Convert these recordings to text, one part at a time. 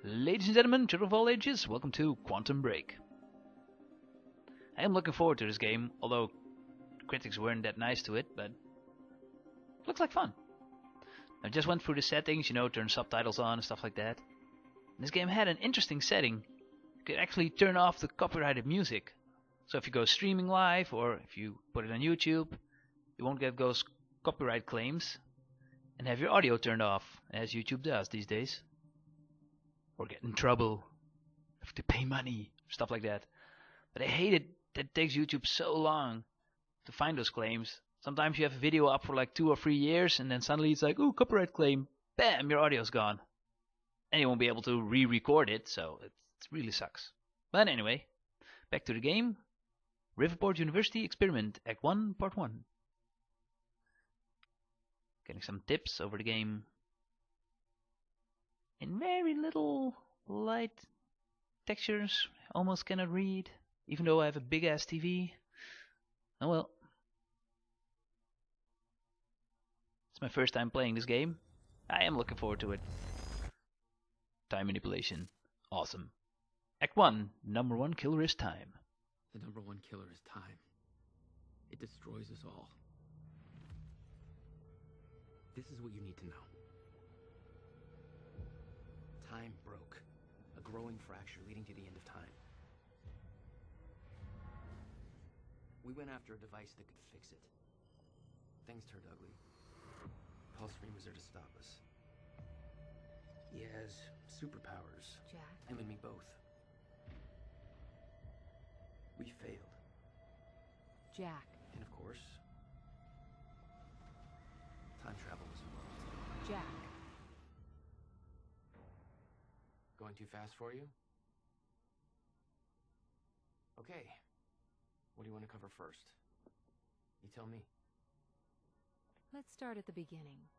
Ladies and gentlemen, children of all ages, welcome to Quantum Break. I am looking forward to this game, although critics weren't that nice to it, but it looks like fun. I just went through the settings, turn subtitles on and stuff like that. This game had an interesting setting. You could actually turn off the copyrighted music. So if you go streaming live or if you put it on YouTube, you won't get those copyright claims and have your audio turned off, as YouTube does these days. Or get in trouble, have to pay money, stuff like that. But I hate it that it takes YouTube so long to find those claims. Sometimes you have a video up for like 2 or 3 years and then suddenly it's like, ooh, copyright claim, bam, your audio's gone. And you won't be able to re-record it, so it really sucks. But anyway, back to the game. Riverport University Experiment, Act 1, Part 1. Getting some tips over the game. In very little light textures, almost cannot read, even though I have a big ass TV. Oh well. It's my first time playing this game. I am looking forward to it. Time manipulation. Awesome. Act 1. Number 1 killer is time. The number 1 killer is time. It destroys us all. This is what you need to know. Time broke. A growing fracture leading to the end of time. We went after a device that could fix it. Things turned ugly. Paul Serene was there to stop us. He has superpowers. Jack? Him and me both. We failed. Jack. And of course, time travel was involved. Jack. Going too fast for you? Okay. What do you want to cover first? You tell me. Let's start at the beginning.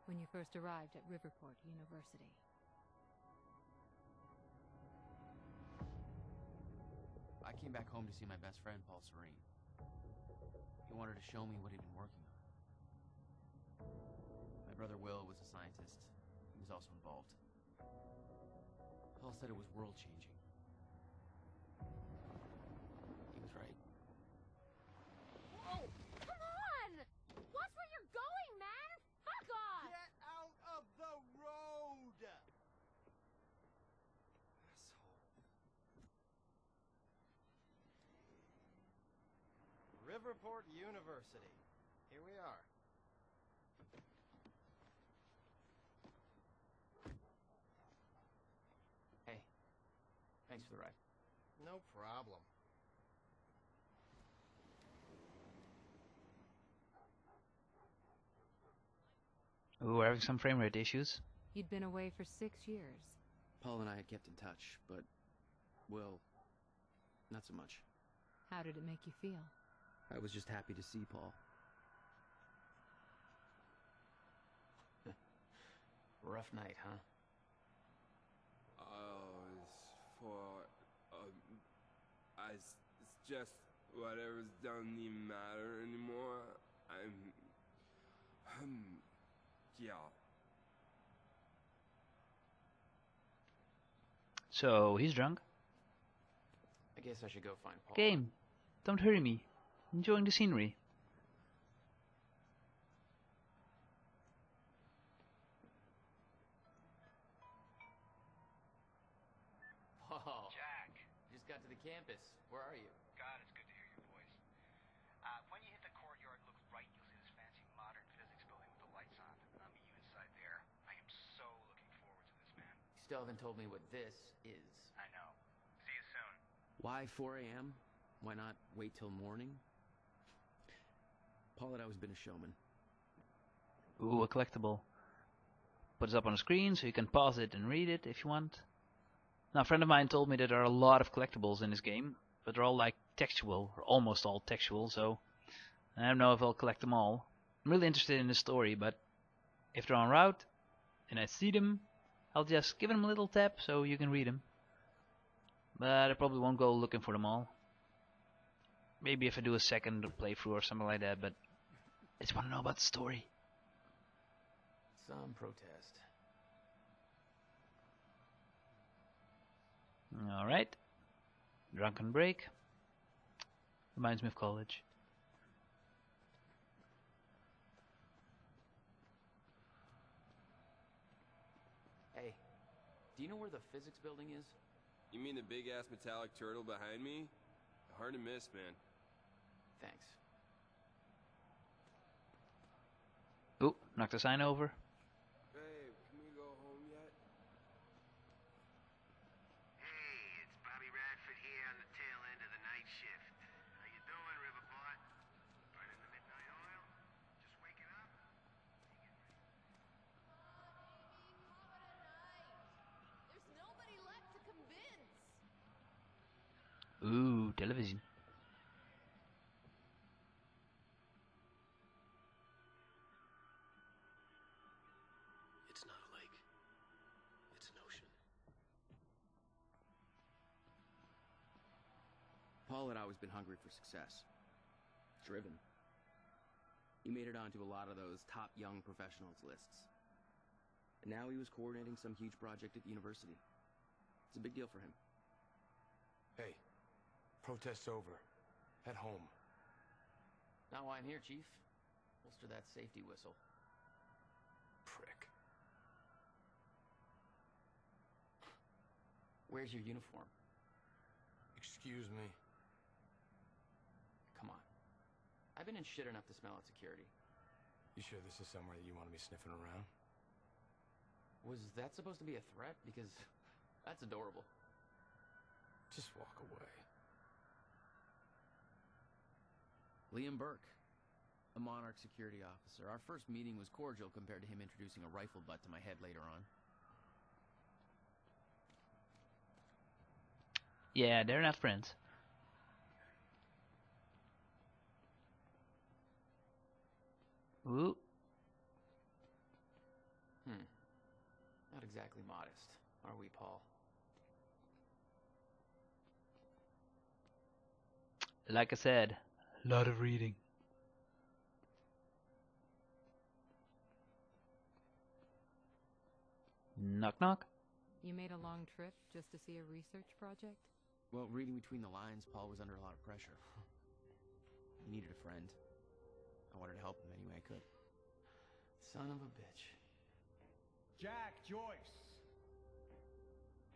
When you first arrived at Riverport University. I came back home to see my best friend, Paul Serene. He wanted to show me what he'd been working on. My brother Will was a scientist. He was also involved. Paul said it was world-changing. He was right. Whoa! Come on! Watch where you're going, man! Fuck off! Get out of the road! Asshole. Riverport University. Here we are. Hey, thanks for the ride. No problem. Ooh, we're having some frame rate issues. You'd been away for 6 years. Paul and I had kept in touch, but, well, not so much. How did it make you feel? I was just happy to see Paul. Rough night, huh? It's just whatever's doesn't even matter anymore. Yeah. So, he's drunk. I guess I should go find Paul. Game, don't hurry me. Enjoying the scenery. Paul. Jack. Just got to the campus. Where are you? God, it's good to hear your voice. When you hit the courtyard, look right. You'll see this fancy modern physics building with the lights on. I'll meet you inside there. I am so looking forward to this, man. You still haven't told me what this is. I know. See you soon. Why 4 a.m.? Why not wait till morning? Paul had always been a showman. Ooh, a collectible. Put it up on the screen so you can pause it and read it if you want. Now, a friend of mine told me that there are a lot of collectibles in this game, but they're all like textual, or almost all textual, so I don't know if I'll collect them all. I'm really interested in the story, but if they're en route and I see them, I'll just give them a little tap so you can read them. But I probably won't go looking for them all. Maybe if I do a second playthrough or something like that, but I just want to know about the story. Some protest. Alright. Drunken break. Reminds me of college. Hey, do you know where the physics building is? You mean the big-ass metallic turtle behind me? Hard to miss, man. Thanks. Ooh, knocked the sign over. Babe, can we go home yet? Hey, it's Bobby Radford here on the tail end of the night shift. How you doing, Riverport? Burning the midnight oil? Just waking up? There's nobody left to convince. Ooh, television. It's not a lake. It's an ocean. Paul had always been hungry for success. Driven. He made it onto a lot of those top young professionals lists. And now he was coordinating some huge project at the university. It's a big deal for him. Hey, protest's over. Head home. Not why I'm here, Chief. Holster that safety whistle. Prick. Where's your uniform? Excuse me. Come on. I've been in shit enough to smell at security. You sure this is somewhere that you want to be sniffing around? Was that supposed to be a threat? Because that's adorable. Just walk away. Liam Burke, a Monarch security officer. Our first meeting was cordial compared to him introducing a rifle butt to my head later on. Yeah, they're not friends. Ooh. Not exactly modest, are we, Paul? Like I said, a lot of reading. Knock knock. You made a long trip just to see a research project? Well, reading between the lines, Paul was under a lot of pressure. He needed a friend. I wanted to help him any way I could. Son of a bitch. Jack, Joyce.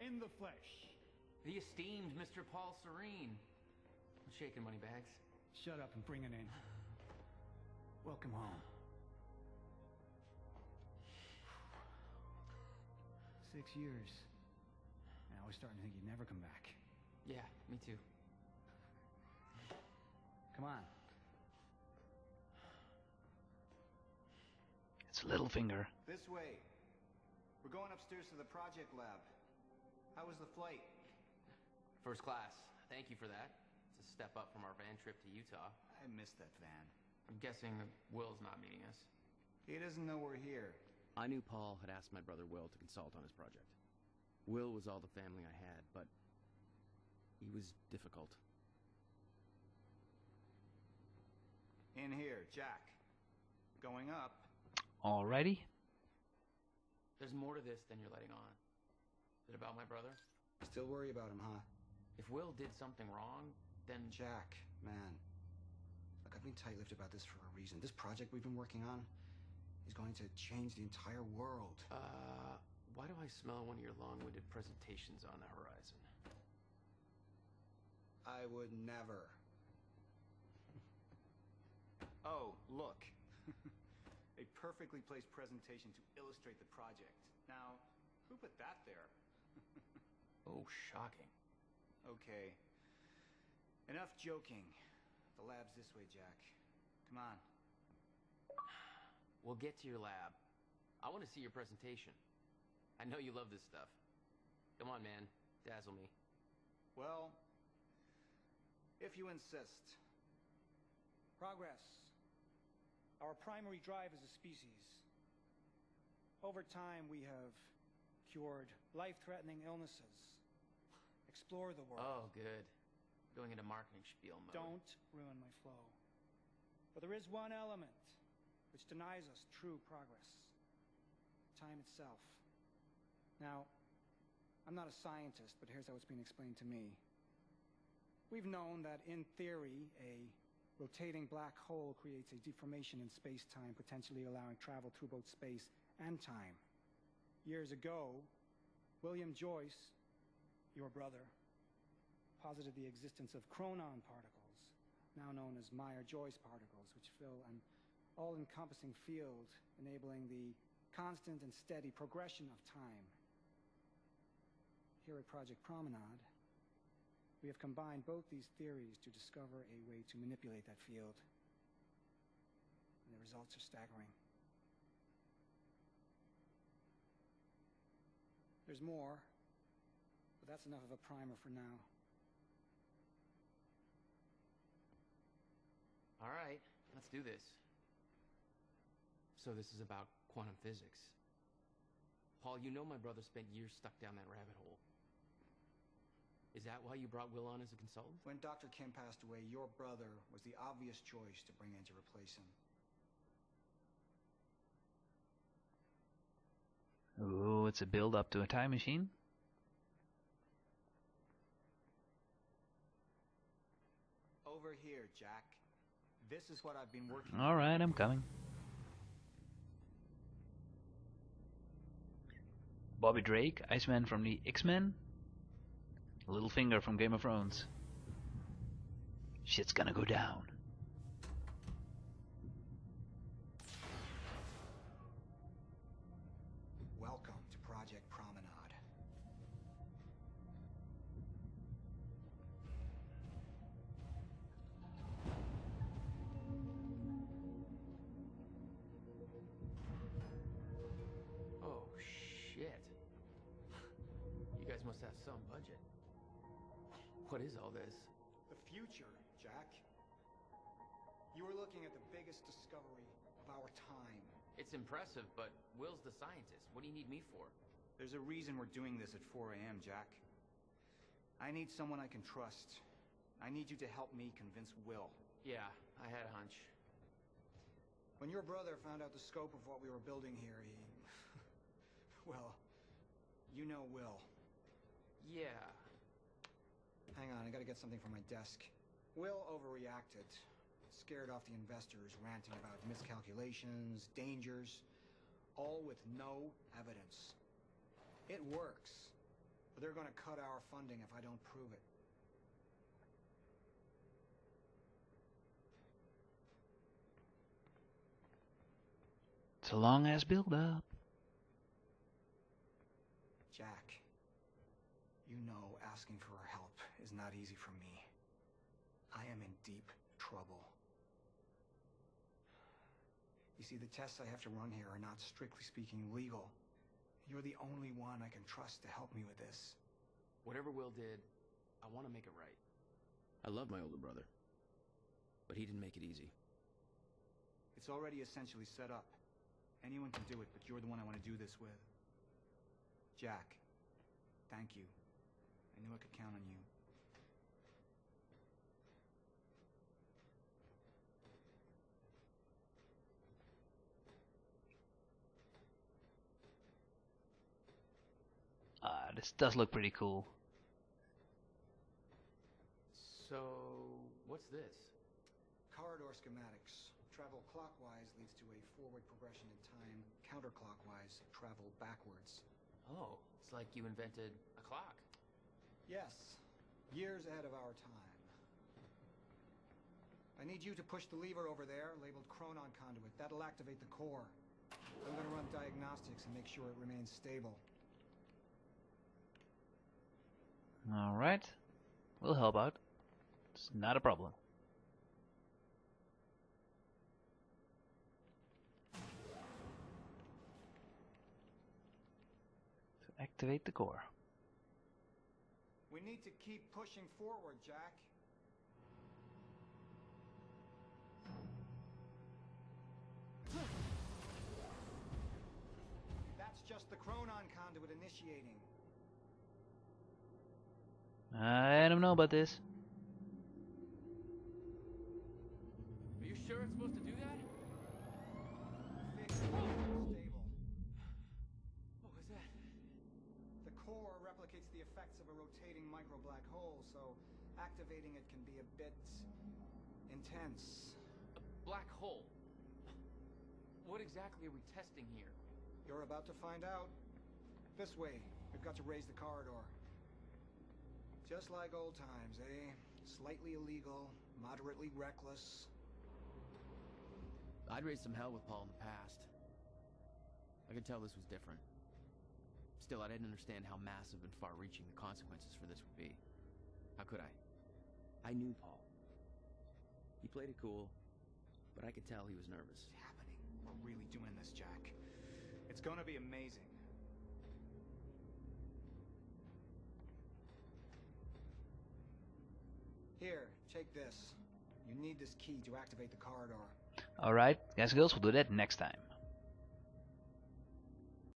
In the flesh. The esteemed Mr. Paul Serene. I'm shaking money bags. Shut up and bring it in. Welcome home. 6 years. And I was starting to think you'd never come back. Yeah, me too. Come on. It's Littlefinger. This way. We're going upstairs to the project lab. How was the flight? First class. Thank you for that. It's a step up from our van trip to Utah. I missed that van. I'm guessing that Will's not meeting us. He doesn't know we're here. I knew Paul had asked my brother Will to consult on his project. Will was all the family I had, but he was difficult. In here, Jack. Going up. Alrighty. There's more to this than you're letting on. Is it about my brother? Still worry about him, huh? If Will did something wrong, then... Jack, man. Look, I've been tight-lipped about this for a reason. This project we've been working on is going to change the entire world. Why do I smell one of your long-winded presentations on the horizon? I would never. Oh, look. A perfectly placed presentation to illustrate the project. Now, who put that there? Oh, shocking. Okay. Enough joking. The lab's this way, Jack. Come on. We'll get to your lab. I want to see your presentation. I know you love this stuff. Come on, man. Dazzle me. Well, if you insist. Progress. Our primary drive as a species. Over time, we have cured life-threatening illnesses. Explore the world. Oh, good. Going into marketing spiel mode. Don't ruin my flow. But there is one element which denies us true progress. Time itself. Now, I'm not a scientist, but here's how it's been explained to me. We've known that, in theory, a rotating black hole creates a deformation in space-time, potentially allowing travel through both space and time. Years ago, William Joyce, your brother, posited the existence of chronon particles, now known as Meyer-Joyce particles, which fill an all-encompassing field, enabling the constant and steady progression of time. Here at Project Promenade, we have combined both these theories to discover a way to manipulate that field. And the results are staggering. There's more, but that's enough of a primer for now. All right, let's do this. So this is about quantum physics. Paul, you know my brother spent years stuck down that rabbit hole. Is that why you brought Will on as a consultant? When Dr. Kim passed away, your brother was the obvious choice to bring in to replace him. Ooh, it's a build-up to a time machine. Over here, Jack. This is what I've been working All right, I'm coming. Bobby Drake, Iceman from the X-Men. Littlefinger from Game of Thrones. Shit's gonna go down. Welcome to Project Promenade. Oh, shit. You guys must have some budget. What is all this? The future, Jack. You were looking at the biggest discovery of our time. It's impressive, but Will's the scientist. What do you need me for? There's a reason we're doing this at 4 a.m., Jack. I need someone I can trust. I need you to help me convince Will. Yeah, I had a hunch. When your brother found out the scope of what we were building here, he... well, you know Will. Yeah. Hang on, I gotta get something from my desk. Will overreacted. Scared off the investors, ranting about miscalculations, dangers, all with no evidence. It works, but they're gonna cut our funding if I don't prove it. It's a long-ass build-up. Jack, you know asking for our help is not easy for me. I am in deep trouble. You see, the tests I have to run here are not, strictly speaking, legal. You're the only one I can trust to help me with this. Whatever Will did, I want to make it right. I love my older brother, but he didn't make it easy. It's already essentially set up. Anyone can do it, but you're the one I want to do this with. Jack, thank you. I knew I could count on you. This does look pretty cool. So, what's this? Corridor schematics. Travel clockwise leads to a forward progression in time. Counterclockwise, travel backwards. Oh, it's like you invented a clock. Yes, years ahead of our time. I need you to push the lever over there, labeled chronon conduit. That'll activate the core. I'm gonna run diagnostics and make sure it remains stable. Alright. We'll help out. It's not a problem. To activate the core. We need to keep pushing forward, Jack. That's just the chronon conduit initiating. I don't know about this. Are you sure it's supposed to do that? Fixed, stable. What was that? The core replicates the effects of a rotating micro-black hole, so activating it can be a bit intense. Black hole? What exactly are we testing here? You're about to find out. This way. We've got to raise the corridor. Just like old times, eh? Slightly illegal, moderately reckless. I'd raised some hell with Paul in the past. I could tell this was different. Still, I didn't understand how massive and far-reaching the consequences for this would be. How could I? I knew Paul. He played it cool, but I could tell he was nervous. What's happening? We're really doing this, Jack. It's gonna be amazing. Here, take this. You need this key to activate the corridor. Alright, guys and girls, we'll do that next time.